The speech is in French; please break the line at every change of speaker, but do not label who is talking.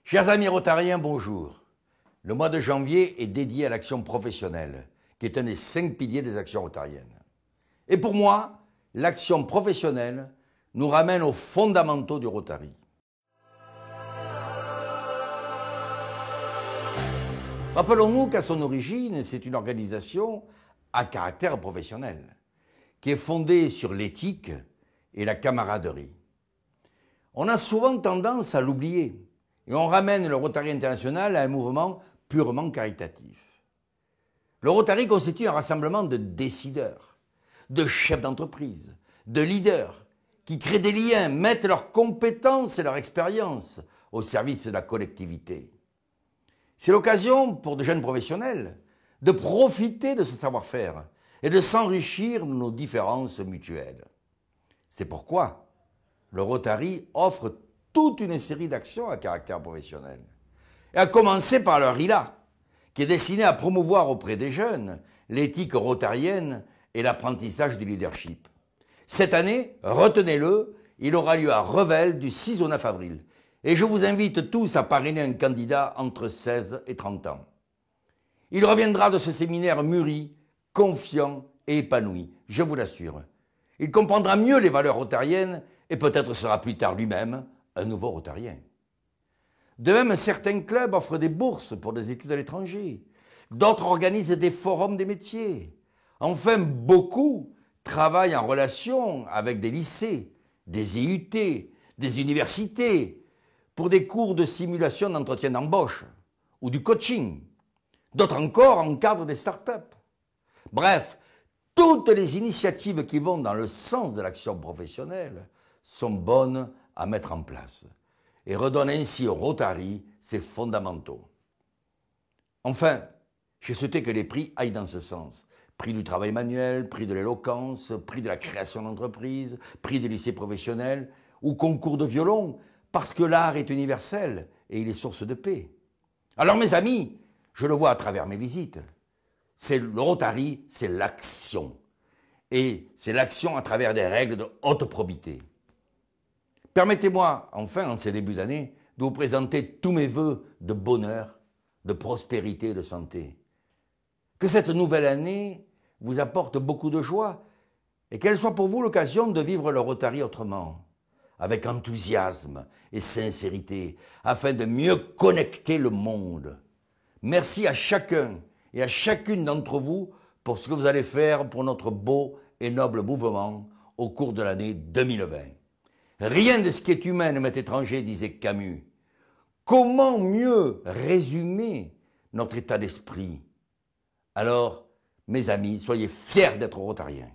Chers amis rotariens, bonjour. Le mois de janvier est dédié à l'action professionnelle, qui est un des 5 piliers des actions rotariennes. Et pour moi, l'action professionnelle nous ramène aux fondamentaux du Rotary. Rappelons-nous qu'à son origine, c'est une organisation à caractère professionnel, qui est fondée sur l'éthique et la camaraderie. On a souvent tendance à l'oublier, et on ramène le Rotary international à un mouvement purement caritatif. Le Rotary constitue un rassemblement de décideurs, de chefs d'entreprise, de leaders, qui créent des liens, mettent leurs compétences et leur expérience au service de la collectivité. C'est l'occasion pour de jeunes professionnels de profiter de ce savoir-faire et de s'enrichir de nos différences mutuelles. C'est pourquoi le Rotary offre toute une série d'actions à caractère professionnel. Et à commencer par le RILA, qui est destiné à promouvoir auprès des jeunes l'éthique rotarienne et l'apprentissage du leadership. Cette année, retenez-le, il aura lieu à Revel du 6 au 9 avril. Et je vous invite tous à parrainer un candidat entre 16 et 30 ans. Il reviendra de ce séminaire mûri, confiant et épanoui, je vous l'assure. Il comprendra mieux les valeurs rotariennes et peut-être sera plus tard lui-même un nouveau rotarien. De même, certains clubs offrent des bourses pour des études à l'étranger. D'autres organisent des forums des métiers. Enfin, beaucoup travaillent en relation avec des lycées, des IUT, des universités, pour des cours de simulation d'entretien d'embauche ou du coaching. D'autres encore encadrent des start-up. Bref, toutes les initiatives qui vont dans le sens de l'action professionnelle sont bonnes à mettre en place et redonnent ainsi au Rotary ses fondamentaux. Enfin, j'ai souhaité que les prix aillent dans ce sens. Prix du travail manuel, prix de l'éloquence, prix de la création d'entreprise, prix du lycée professionnel ou concours de violon, parce que l'art est universel et il est source de paix. Alors mes amis, je le vois à travers mes visites, le Rotary, c'est l'action. Et c'est l'action à travers des règles de haute probité. Permettez-moi, enfin, en ces débuts d'année, de vous présenter tous mes vœux de bonheur, de prospérité et de santé. Que cette nouvelle année vous apporte beaucoup de joie et qu'elle soit pour vous l'occasion de vivre le Rotary autrement, avec enthousiasme et sincérité, afin de mieux connecter le monde. Merci à chacun et à chacune d'entre vous pour ce que vous allez faire pour notre beau et noble mouvement au cours de l'année 2020. Rien de ce qui est humain ne m'est étranger, disait Camus. Comment mieux résumer notre état d'esprit? Alors, mes amis, soyez fiers d'être rotariens.